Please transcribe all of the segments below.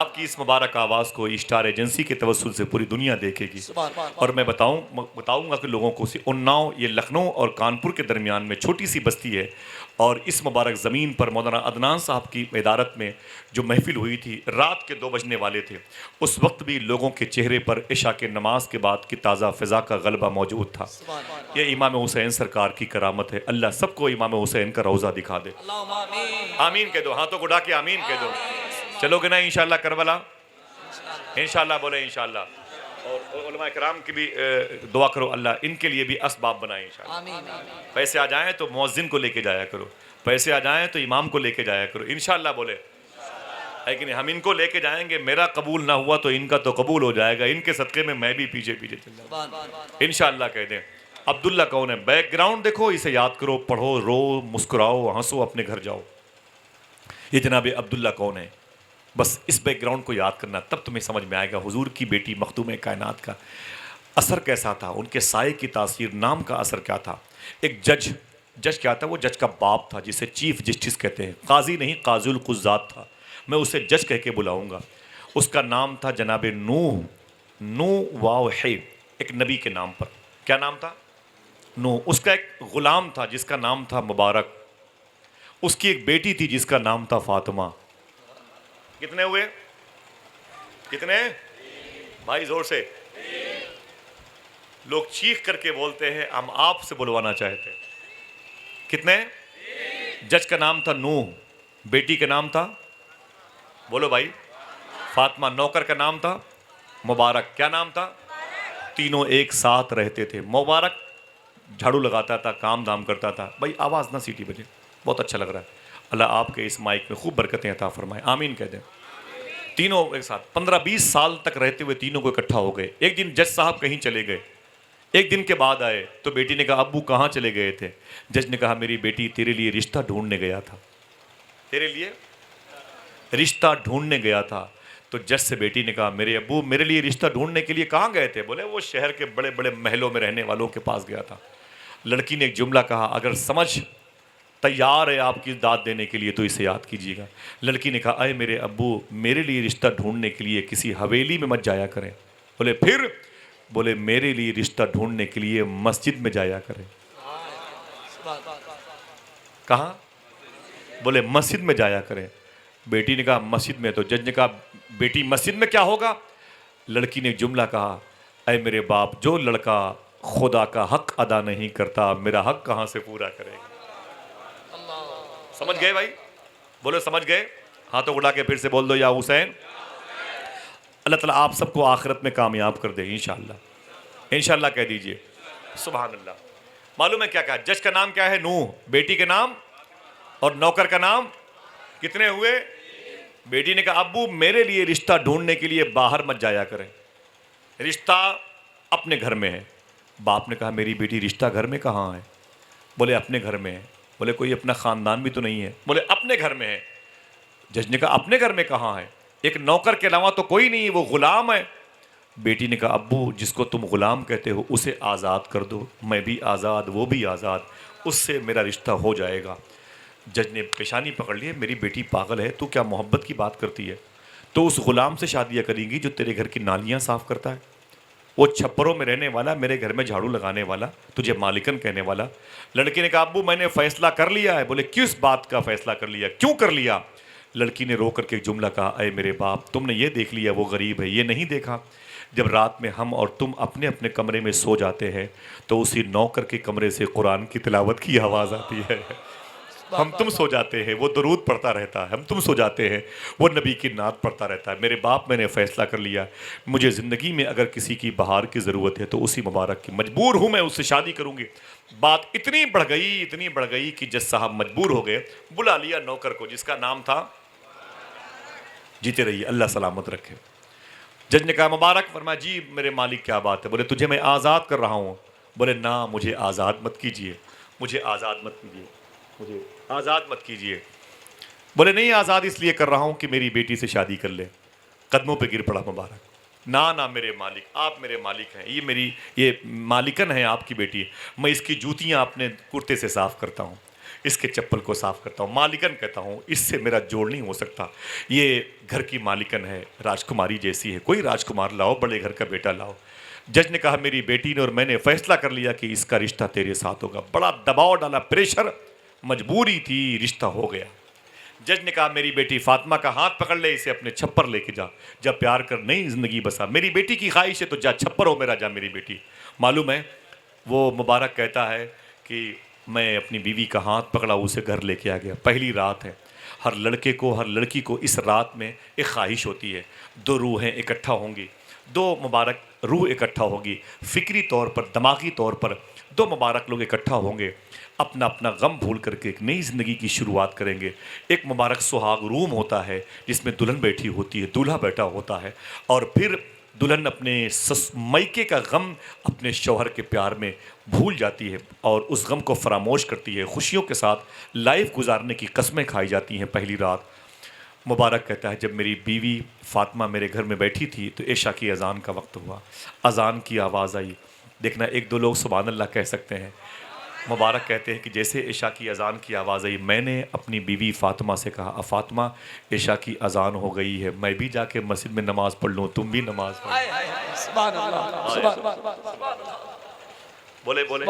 आपकी इस मुबारक आवाज़ को स्टार एजेंसी के तवस्सुल से पूरी दुनिया देखेगी। और मैं बताऊंगा कि लोगों को उन्नाव, ये लखनऊ और कानपुर के दरमियान में छोटी सी बस्ती है। और इस मुबारक ज़मीन पर मौलाना अदनान साहब की इदारत में जो महफिल हुई थी, रात के 2 बजने वाले थे, उस वक्त भी लोगों के चेहरे पर इशा के नमाज के बाद की ताज़ा फ़िज़ा का गलबा मौजूद था। ये इमाम हुसैन सरकार की करामत है। अल्लाह सबको इमाम हुसैन का रोज़ा दिखा दे। आमीन कह दो, हाथों को उठा के आमीन कह दो। चलोगे ना इंशाल्लाह करबला? इंशाल्लाह बोले इंशाल्लाह। और उलमा कराम की भी दुआ करो, अल्लाह इनके लिए भी असबाब बनाए इंशाल्लाह। पैसे आ जाएं तो मुअज्जिन को लेके जाया करो, पैसे आ जाएं तो इमाम को लेके जाया करो इंशाल्लाह बोले। लेकिन हम इनको लेके जाएंगे, मेरा कबूल ना हुआ तो इनका तो कबूल हो जाएगा, इनके सदक़े में मैं भी पीछे पीछे चल जाऊंगा इंशाल्लाह कह दें। अब्दुल्ला कौन है? बैकग्राउंड देखो, इसे याद करो, पढ़ो, रो, मुस्कुराओ, हंसो, अपने घर जाओ। ये जनाब अब्दुल्ला कौन है? बस इस बैकग्राउंड को याद करना, तब तुम्हें समझ में आएगा हुजूर की बेटी मखदूम कायनात का असर कैसा था, उनके साये की तासीर, नाम का असर क्या था। एक जज क्या था? वो जज का बाप था, जिसे चीफ जस्टिस कहते हैं। काजी नहीं, काजुल कुज़ात था। मैं उसे जज कह के बुलाऊंगा। उसका नाम था जनाब नूह। नूह वाव है, एक नबी के नाम पर। क्या नाम था? नूह। उसका एक गुलाम था जिसका नाम था मुबारक। उसकी एक बेटी थी जिसका नाम था फातिमा। कितने हुए? कितने भाई? जोर से। लोग चीख करके बोलते हैं, हम आपसे बुलवाना चाहते हैं। कितने? जज का नाम था नूह, बेटी का नाम था, बोलो भाई, फातिमा। नौकर का नाम था मुबारक। क्या नाम था? तीनों एक साथ रहते थे। मुबारक झाड़ू लगाता था, काम धाम करता था। भाई आवाज़ ना सीटी बजे, बहुत अच्छा लग रहा है। अल्लाह आपके इस माइक में खूब बरकतें अता फरमाए, आमीन कह दें। तीनों एक साथ 15-20 साल तक रहते हुए तीनों को इकट्ठा हो गए। एक दिन जज साहब कहीं चले गए, एक दिन के बाद आए तो बेटी ने कहा, अब्बू कहाँ चले गए थे? जज ने कहा, मेरी बेटी तेरे लिए रिश्ता ढूंढने गया था। तेरे लिए रिश्ता ढूंढने गया था। तो जज से बेटी ने कहा, मेरे अब्बू मेरे लिए रिश्ता ढूंढने के लिए कहाँ गए थे? बोले, वो शहर के बड़े बड़े महलों में रहने वालों के पास गया था। लड़की ने एक जुमला कहा, अगर समझ तैयार है आपकी दाद देने के लिए तो इसे याद कीजिएगा। लड़की ने कहा, अरे मेरे अब्बू, मेरे लिए रिश्ता ढूंढने के लिए किसी हवेली में मत जाया करें। बोले, फिर? बोले, मेरे लिए रिश्ता ढूंढने के लिए मस्जिद में जाया करें। कहाँ? बोले, मस्जिद में जाया करें। बेटी ने कहा, मस्जिद में? तो जज ने कहा, बेटी मस्जिद में क्या होगा? लड़की ने जुमला कहा, अरे मेरे बाप, जो लड़का खुदा का हक अदा नहीं करता, मेरा हक कहाँ से पूरा करेगा? समझ गए भाई? बोलो समझ गए? हाथों उड़ा के फिर से बोल दो, या हुसैन। अल्लाह ताला आप सबको आखिरत में कामयाब कर दे इंशाअल्लाह। इंशाअल्लाह कह दीजिए, सुभान अल्लाह। मालूम है क्या कहा? जज का नाम क्या है? नूह। बेटी के नाम और नौकर का नाम कितने हुए? बेटी ने कहा, अब्बू मेरे लिए रिश्ता ढूंढने के लिए बाहर मत जाया करें, रिश्ता अपने घर में है। बाप ने कहा, मेरी बेटी रिश्ता घर में कहाँ है? बोले, अपने घर में है। बोले, कोई अपना ख़ानदान भी तो नहीं है? बोले, अपने घर में है। जज ने कहा, अपने घर में कहाँ है? एक नौकर के अलावा तो कोई नहीं, वो गुलाम है। बेटी ने कहा, अब्बू जिसको तुम गुलाम कहते हो उसे आज़ाद कर दो, मैं भी आज़ाद, वो भी आज़ाद, उससे मेरा रिश्ता हो जाएगा। जज ने पेशानी पकड़ ली, मेरी बेटी पागल है, तू क्या मोहब्बत की बात करती है? तो उस गुलाम से शादियाँ करेंगी जो तेरे घर की नालियाँ साफ़ करता है, वो छप्परों में रहने वाला, मेरे घर में झाड़ू लगाने वाला, तुझे मालिकन कहने वाला। लड़की ने कहा, अब्बू मैंने फैसला कर लिया है। बोले, किस बात का फैसला कर लिया, क्यों कर लिया? लड़की ने रो करके एक जुमला कहा, अरे मेरे बाप, तुमने ये देख लिया वो गरीब है, ये नहीं देखा जब रात में हम और तुम अपने अपने कमरे में सो जाते हैं तो उसी नौकर के कमरे से कुरान की तिलावत की आवाज़ आती है। हम तुम सो जाते हैं, वो दरूद पढ़ता रहता है, हम तुम सो जाते हैं, वो नबी की नात पढ़ता रहता है। मेरे बाप, मैंने फ़ैसला कर लिया, मुझे ज़िंदगी में अगर किसी की बहार की ज़रूरत है तो उसी मुबारक की, मजबूर हूँ मैं, उससे शादी करूँगी। बात इतनी बढ़ गई कि जज साहब मजबूर हो गए, बुला लिया नौकर को जिसका नाम था, जीते रहिए, अल्लाह सलामत रखे। जज ने कहा, मुबारक। फरमाया, जी मेरे मालिक क्या बात है? बोले, तुझे मैं आज़ाद कर रहा हूँ। बोले, ना मुझे आज़ाद मत कीजिए, मुझे आज़ाद मत कीजिए, मुझे आज़ाद मत कीजिए। बोले, नहीं आज़ाद इसलिए कर रहा हूँ कि मेरी बेटी से शादी कर ले। कदमों पे गिर पड़ा मुबारक, ना ना मेरे मालिक, आप मेरे मालिक हैं, ये मालिकन है आपकी बेटी, मैं इसकी जूतियाँ अपने कुर्ते से साफ़ करता हूँ, इसके चप्पल को साफ करता हूँ। मालिकन कहता हूँ, इससे मेरा जोड़ नहीं हो सकता। ये घर की मालिकन है, राजकुमारी जैसी है, कोई राजकुमार लाओ, बड़े घर का बेटा लाओ। जज ने कहा मेरी बेटी ने और मैंने फैसला कर लिया कि इसका रिश्ता तेरे साथ होगा। बड़ा दबाव डाला, प्रेशर, मजबूरी थी, रिश्ता हो गया। जज ने कहा मेरी बेटी फातिमा का हाथ पकड़ ले, इसे अपने छप्पर लेके जा, जब प्यार कर नई जिंदगी बसा। मेरी बेटी की ख्वाहिश है तो जा, छप्पर हो मेरा, जा मेरी बेटी। मालूम है वो मुबारक कहता है कि मैं अपनी बीवी का हाथ पकड़ा, उसे घर लेके आ गया। पहली रात है, हर लड़के को, हर लड़की को इस रात में एक ख्वाहिश होती है, दो रूहें इकट्ठा होंगी, दो मुबारक रूह इकट्ठा होगी, फिक्री तौर पर, दिमागी तौर पर दो मुबारक लोग इकट्ठा होंगे, अपना अपना गम भूल करके एक नई ज़िंदगी की शुरुआत करेंगे। एक मुबारक सुहाग रूम होता है जिसमें दुल्हन बैठी होती है, दूल्हा बैठा होता है, और फिर दुल्हन अपने मायके का गम अपने शौहर के प्यार में भूल जाती है और उस गम को फरामोश करती है। खुशियों के साथ लाइफ गुजारने की कस्में खाई जाती हैं पहली रात। मुबारक कहता है जब मेरी बीवी फातिमा मेरे घर में बैठी थी तो इशा की अज़ान का वक्त हुआ, अज़ान की आवाज़ आई। देखना, एक दो लोग सुभान अल्लाह कह सकते हैं। मुबारक कहते हैं कि जैसे इशा की अज़ान की आवाज़ आई, मैंने अपनी बीवी फ़ातिमा से कहा, फ़ातिमा इशा की अज़ान हो गई है, मैं भी जाके मस्जिद में नमाज़ पढ़ लूँ, तुम भी नमाज़ पढ़। सुभान अल्लाह। बोले बोले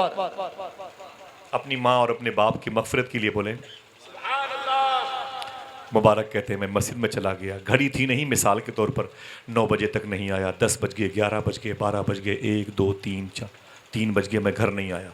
अपनी माँ और अपने बाप की मग़फ़िरत के लिए बोले। मुबारक कहते हैं मैं मस्जिद में चला गया, घड़ी थी नहीं, मिसाल के तौर पर 9 बजे तक नहीं आया, 10 बज गए, 11 बज गए, 12 बज गए, 1 2 3 4 3 बज गए, मैं घर नहीं आया।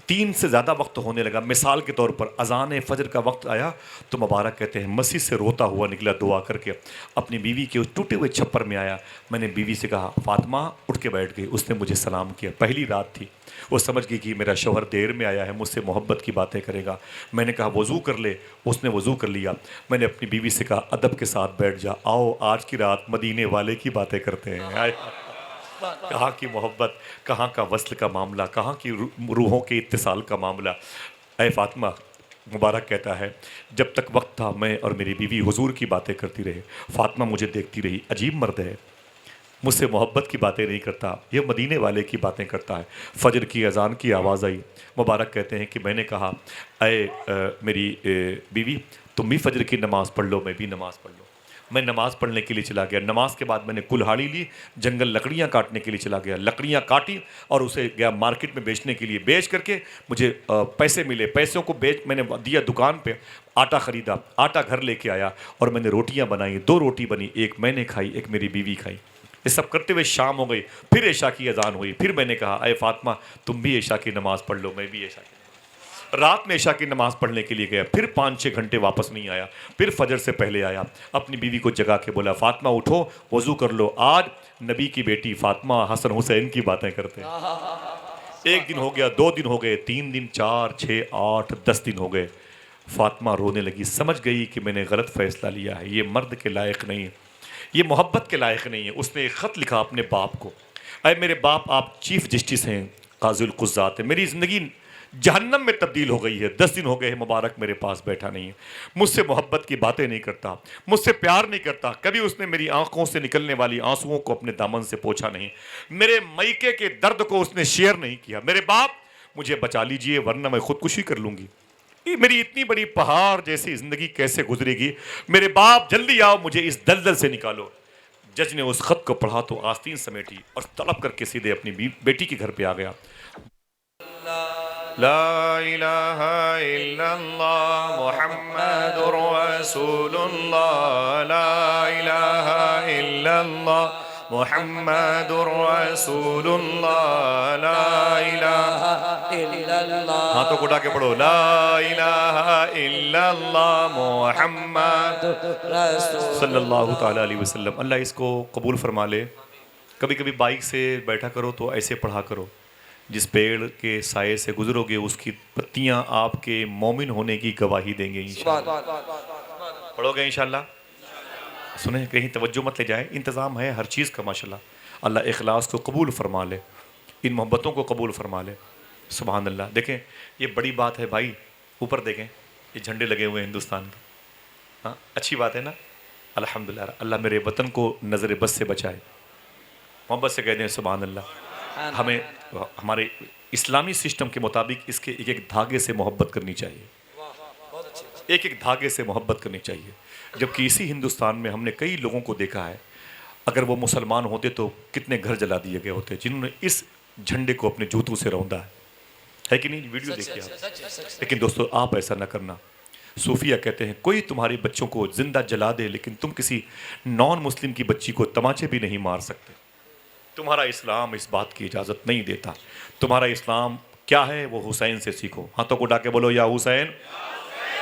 3 से ज़्यादा वक्त होने लगा। मिसाल के तौर पर अज़ान फ़जर का वक्त आया तो मुबारक कहते हैं मस्जिद से रोता हुआ निकला, दुआ करके अपनी बीवी के उस टूटे हुए छप्पर में आया। मैंने बीवी से कहा फातिमा, उठ के बैठ गई। उसने मुझे सलाम किया। पहली रात थी, वो समझ गई कि मेरा शौहर देर में आया है, मुझसे मोहब्बत की बातें करेगा। मैंने कहा वज़ू कर ले, उसने वज़ू कर लिया। मैंने अपनी बीवी से कहा अदब के साथ बैठ जा, आओ आज की रात मदीने वाले की बातें करते हैं। कहाँ की मोहब्बत, कहाँ का वस्ल का मामला, कहाँ की रूहों के इत्तिसाल का मामला। ऐ फातिमा, मुबारक कहता है जब तक वक्त था मैं और मेरी बीवी हुजूर की बातें करती रहे। फातिमा मुझे देखती रही, अजीब मर्द है, मुझसे मोहब्बत की बातें नहीं करता, ये मदीने वाले की बातें करता है। फजर की अज़ान की आवाज़ आई। मुबारक कहते हैं कि मैंने कहा मेरी बीवी, तुम भी फजर की नमाज़ पढ़ लो, मैं भी नमाज़ पढ़ लो। मैं नमाज़ पढ़ने के लिए चला गया। नमाज के बाद मैंने कुल्हाड़ी ली, जंगल लकड़ियाँ काटने के लिए चला गया। लकड़ियाँ काटी और उसे गया मार्केट में बेचने के लिए। बेच करके मुझे पैसे मिले, पैसों को मैंने दिया दुकान पे, आटा ख़रीदा, आटा घर लेके आया और मैंने रोटियाँ बनाई। 2 रोटी बनी, एक मैंने खाई, एक मेरी बीवी खाई। ये सब करते हुए शाम हो गई, फिर इशा की अज़ान हुई। फिर मैंने कहा अय फातिमा, तुम भी इशा की नमाज़ पढ़ लो, मैं भी इशा की। रात में इशा की नमाज़ पढ़ने के लिए गया, फिर 5-6 घंटे वापस नहीं आया। फिर फजर से पहले आया, अपनी बीवी को जगा के बोला फातिमा उठो, वज़ू कर लो, आज नबी की बेटी फातिमा हसन हुसैन की बातें करते हैं। 1 दिन हो गया, 2 दिन हो गए, 3 दिन, 4, 6, 8, 10 दिन हो गए। फातिमा रोने लगी, समझ गई कि मैंने गलत फ़ैसला लिया है, ये मर्द के लायक नहीं है, ये मोहब्बत के लायक नहीं है। उसने एक ख़त लिखा अपने बाप को, अरे मेरे बाप, आप चीफ जस्टिस हैं, काज़िल कुज़्ज़ात है, मेरी ज़िंदगी जहन्नम में तब्दील हो गई है। 10 दिन हो गए हैं मुबारक मेरे पास बैठा नहीं है, मुझसे मोहब्बत की बातें नहीं करता, मुझसे प्यार नहीं करता, कभी उसने मेरी आंखों से निकलने वाली आंसुओं को अपने दामन से पोंछा नहीं, मेरे मईके के दर्द को उसने शेयर नहीं किया। मेरे बाप, मुझे बचा लीजिए वरना मैं खुदकुशी कर लूंगी। मेरी इतनी बड़ी पहाड़ जैसी जिंदगी कैसे गुजरेगी? मेरे बाप जल्दी आओ, मुझे इस दलदल से निकालो। जज ने उस खत को पढ़ा तो आस्तीन समेटी और तड़प करके सीधे अपनी बेटी के घर पे आ गया। ला इलाहा इल्लल्लाह मुहम्मदुर रसूलुल्लाह, ला इलाहा इल्लल्लाह मुहम्मदुर रसूलुल्लाह, ला इलाहा इल्लल्लाह। हाथों को उठा के पढ़ो, ला इलाहा इल्लल्लाह मुहम्मदुर रसूलुल्लाह सल्लल्लाहु ताला अलैहि वसल्लम। अल्लाह इसको कबूल फरमा ले। कभी कभी बाइक से बैठा करो तो ऐसे पढ़ा करो, जिस पेड़ के साये से गुजरोगे उसकी पत्तियां आपके मोमिन होने की गवाही देंगे इंशाअल्लाह। पढ़ोगे इंशाअल्लाह? सुने, कहीं तवज्जो मत ले जाए, इंतज़ाम है हर चीज़ का माशाल्लाह। अल्लाह इखलास को कबूल फरमा ले, इन मोहब्बतों को कबूल फरमा ले। सुभान अल्लाह। देखें ये बड़ी बात है भाई, ऊपर देखें ये झंडे लगे हुए हैं हिंदुस्तान के। हाँ, अच्छी बात है ना? अल्हम्दुलिल्लाह। अल्लाह मेरे वतन को नज़र बस से बचाए। मोहब्बत से कहते हैं सुभान अल्लाह। हमें हमारे इस्लामी सिस्टम के मुताबिक इसके एक एक धागे से मोहब्बत करनी चाहिए। एक एक धागे से मोहब्बत करनी चाहिए। जबकि इसी हिंदुस्तान में हमने कई लोगों को देखा है, अगर वो मुसलमान होते तो कितने घर जला दिए गए होते, जिन्होंने इस झंडे को अपने जूतों से रौंदा है कि नहीं? वीडियो देखिए आप। लेकिन दोस्तों, आप ऐसा ना करना। सूफिया कहते हैं कोई तुम्हारे बच्चों को जिंदा जला दे, लेकिन तुम किसी नॉन मुस्लिम की बच्ची को तमाचे भी नहीं मार सकते। तुम्हारा इस्लाम इस बात की इजाज़त नहीं देता। तुम्हारा इस्लाम क्या है वो हुसैन से सीखो। हाथों को उठा के बोलो या हुसैन।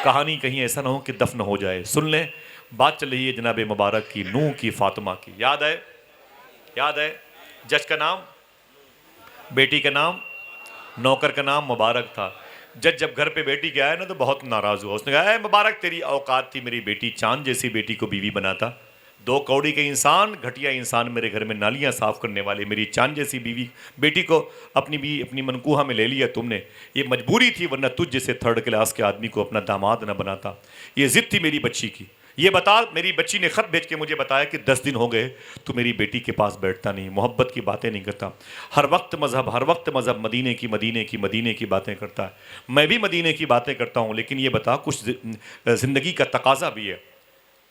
कहानी कहीं ऐसा ना हो कि दफन हो जाए। सुन लें, बात चल रही है जनाब मुबारक की नूह की फातिमा की। याद है? याद है? जज का नाम, बेटी का नाम, नौकर का नाम मुबारक था। जज जब घर पे बेटी के आया ना तो बहुत नाराज हुआ। उसने कहा मुबारक, तेरी औकात थी मेरी बेटी चांद जैसी बेटी को बीवी बनाता। 2 कौड़ी के इंसान, घटिया इंसान, मेरे घर में नालियां साफ करने वाले मेरी चांद जैसी बीवी बेटी को अपनी मनकूहा में ले लिया तुमने। ये मजबूरी थी, वरना तुझ जैसे थर्ड क्लास के आदमी को अपना दामाद न बनाता। ये जिद थी मेरी बच्ची की। ये बता, मेरी बच्ची ने खत भेज के मुझे बताया कि 10 दिन हो गए तू मेरी बेटी के पास बैठता नहीं, मोहब्बत की बातें नहीं करता, हर वक्त मज़हब, मदीने की बातें करता है। मैं भी मदीने की बातें करता हूँ, लेकिन ये बता, कुछ ज़िंदगी का तकाजा भी है,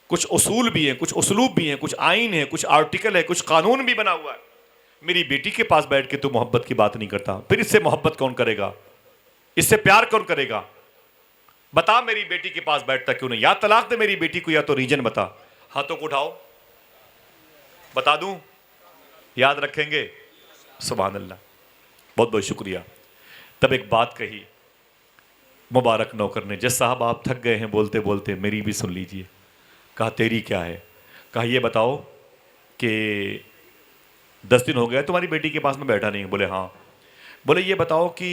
कुछ उसूल भी हैं, कुछ उसलूब भी हैं, कुछ आइन है, कुछ आर्टिकल है, कुछ कानून भी बना हुआ है। मेरी बेटी के पास बैठ के तू मोहब्बत की बात नहीं करता, फिर इससे मोहब्बत कौन करेगा? इससे प्यार कौन करेगा? बता, मेरी बेटी के पास बैठता क्यों नहीं? या तलाक दे मेरी बेटी को, या तो रीजन बता। हाथों को उठाओ, बता दूं? याद रखेंगे? सुभान अल्लाह, बहुत बहुत शुक्रिया। तब एक बात कही मुबारक नौकर ने, जज साहब आप थक गए हैं बोलते बोलते, मेरी भी सुन लीजिए। कहा तेरी क्या है? कहा ये बताओ कि 10 दिन हो गए तुम्हारी बेटी के पास में बैठा नहीं। बोले हाँ। बोले ये बताओ कि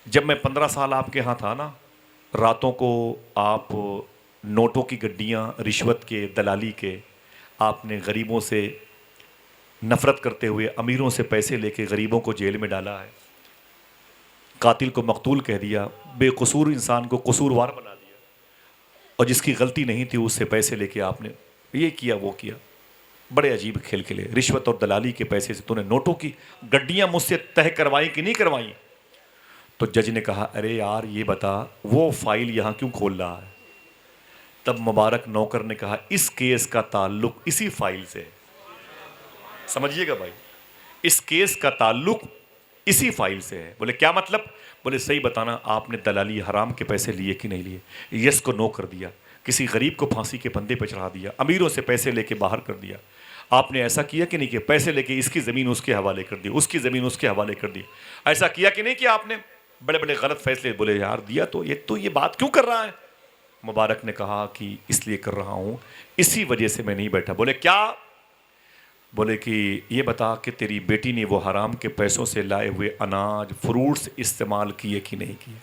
जब मैं 15 साल आपके यहाँ था ना, रातों को आप नोटों की गड्डियाँ, रिश्वत के, दलाली के, आपने गरीबों से नफ़रत करते हुए अमीरों से पैसे लेके गरीबों को जेल में डाला है, कातिल को मकतूल कह दिया, बेकसूर इंसान को कसूरवार बना दिया, और जिसकी गलती नहीं थी उससे पैसे लेके आपने ये किया वो किया। बड़े अजीब खेल खेले। रिश्वत और दलाली के पैसे से तूने नोटों की गड्डियाँ मुझसे तय करवाई कि नहीं करवाई? तो जज ने कहा अरे यार ये बता, वो फाइल यहाँ क्यों खोल रहा है? तब मुबारक नौकर ने कहा इस केस का ताल्लुक इसी फाइल से। समझिएगा भाई, इस केस का ताल्लुक इसी फाइल से है। बोले क्या मतलब? बोले सही बताना, आपने दलाली हराम के पैसे लिए कि नहीं लिए? यस को नो कर दिया। किसी गरीब को फांसी के फंदे पर चढ़ा दिया, अमीरों से पैसे लेके बाहर कर दिया। आपने ऐसा किया कि नहीं किया? पैसे लेके इसकी ज़मीन उसके हवाले कर दी, उसकी ज़मीन उसके हवाले कर दी। ऐसा किया कि नहीं किया आपने? बड़े बड़े गलत फैसले। बोले यार दिया तो ये बात क्यों कर रहा है? मुबारक ने कहा कि इसलिए कर रहा हूँ, इसी वजह से मैं नहीं बैठा। बोले क्या? बोले कि ये बता कि तेरी बेटी ने वो हराम के पैसों से लाए हुए अनाज, फ्रूट्स इस्तेमाल किए कि नहीं किए?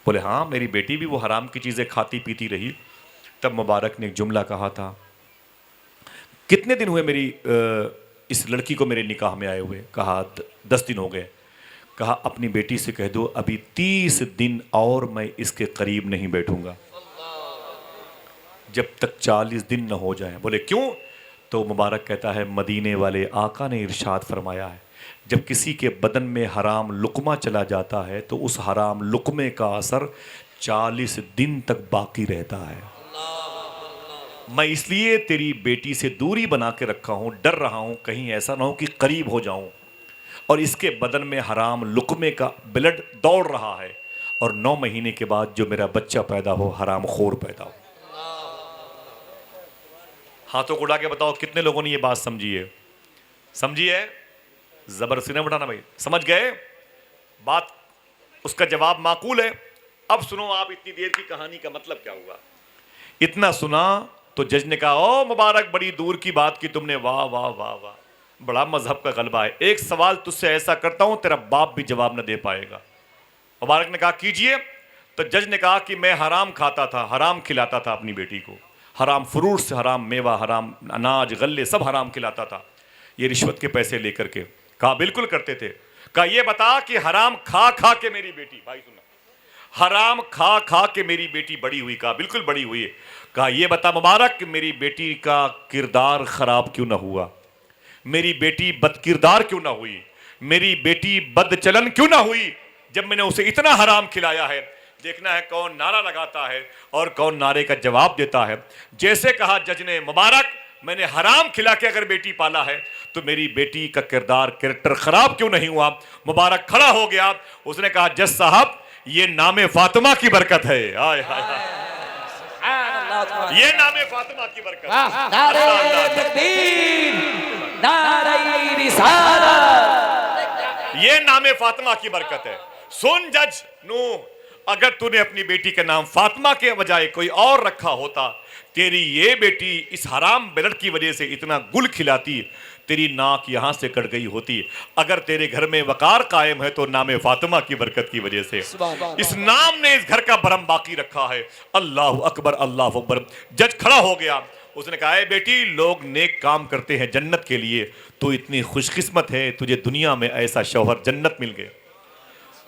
बोले हाँ, मेरी बेटी भी वो हराम की चीज़ें खाती पीती रही। तब मुबारक ने एक जुमला कहा था, कितने दिन हुए मेरी इस लड़की को मेरे निकाह में आए हुए? कहा 10 दिन हो गए। कहा अपनी बेटी से कह दो अभी 30 दिन और मैं इसके करीब नहीं बैठूंगा, जब तक 40 दिन न हो जाए। बोले क्यों? तो मुबारक कहता है मदीने वाले आका ने इरशाद फरमाया है, जब किसी के बदन में हराम लुकमा चला जाता है तो उस हराम लुकमे का असर 40 दिन तक बाकी रहता है। मैं इसलिए तेरी बेटी से दूरी बना के रखा हूँ, डर रहा हूँ कहीं ऐसा ना हो कि करीब हो जाऊँ और इसके बदन में हराम लुकमे का ब्लड दौड़ रहा है और 9 महीने के बाद जो मेरा बच्चा पैदा हो हराम खोर पैदा हो। हाथों को उड़ा के बताओ कितने लोगों ने ये बात समझी है? समझी है? जबरदस्ती न उठाना भाई। समझ गए बात? उसका जवाब माकूल है। अब सुनो आप इतनी देर की कहानी का मतलब क्या हुआ। इतना सुना तो जज ने कहा ओ मुबारक, बड़ी दूर की बात की तुमने, वाह वाह वाह वाह, बड़ा मजहब का गलबा है। एक सवाल तुझसे ऐसा करता हूं तेरा बाप भी जवाब न दे पाएगा। मुबारक ने कहा कीजिए। तो जज ने कहा कि मैं हराम खाता था, हराम खिलाता था अपनी बेटी को, हराम फ्रूट्स, हराम मेवा, हराम अनाज, गल्ले सब हराम खिलाता था, ये रिश्वत के पैसे लेकर के। कहा बिल्कुल करते थे। कहा ये बता कि हराम खा खा के मेरी बेटी, भाई सुना, हराम खा खा के मेरी बेटी बड़ी हुई? कहा बिल्कुल बड़ी हुई है। कहा ये बता मुबारक कि मेरी बेटी का किरदार खराब क्यों ना हुआ, मेरी बेटी बदकिरदार क्यों ना हुई, मेरी बेटी बदचलन क्यों ना हुई जब मैंने उसे इतना हराम खिलाया है। देखना है कौन नारा लगाता है और कौन नारे का जवाब देता है। जैसे कहा जज ने, मुबारक, मैंने हराम खिला के अगर बेटी पाला है तो मेरी बेटी का किरदार कैरेक्टर खराब क्यों नहीं हुआ। मुबारक खड़ा हो गया, उसने कहा जज साहब ये नामे फातिमा की बरकत है। आय हाय हाय, ये नामे फातिमा की बरकत। नारे तकबीर, नारे रिसालत, ये नामे फातिमा की बरकत है। सुन जज नू, अगर तूने अपनी बेटी का नाम फातिमा के बजाय कोई और रखा होता, तेरी ये बेटी इस हराम ब्लड की वजह से इतना गुल खिलाती, तेरी नाक यहां से कट गई होती। अगर तेरे घर में वकार कायम है तो नामे फातिमा की बरकत की वजह से। इस नाम ने इस घर का भरम बाकी रखा है। अल्लाह अकबर, अल्लाह अकबर। जज खड़ा हो गया, उसने कहा, बेटी, लोग नेक काम करते हैं जन्नत के लिए, तो इतनी खुशकिस्मत है, तुझे दुनिया में ऐसा शौहर जन्नत मिल गए,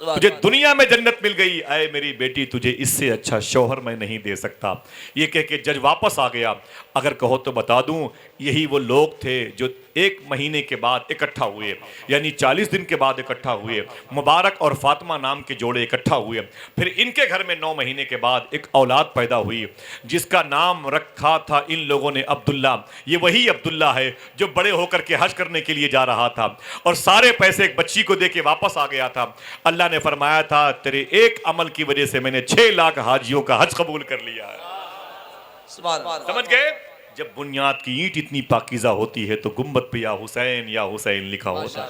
तुझे दुनिया में जन्नत मिल गई। आए मेरी बेटी, तुझे इससे अच्छा शौहर मैं नहीं दे सकता। ये कह के जज वापस आ गया। अगर कहो तो बता दूं, यही वो लोग थे जो 1 महीने के बाद इकट्ठा हुए, यानी 40 दिन के बाद इकट्ठा हुए। मुबारक और फातिमा नाम के जोड़े इकट्ठा हुए। फिर इनके घर में 9 महीने के बाद एक औलाद पैदा हुई, जिसका नाम रखा था इन लोगों ने अब्दुल्ला। ये वही अब्दुल्ला है जो बड़े होकर के हज करने के लिए जा रहा था और सारे पैसे एक बच्ची को दे के वापस आ गया था। अल्लाह ने फरमाया था, तेरे एक अमल की वजह से मैंने 6 लाख हाजियों का हज कबूल कर लिया है। समझ गए? जब बुनियाद की ईंट इतनी पाकीज़ा होती है तो गुंबद पे या हुसैन लिखा होता है।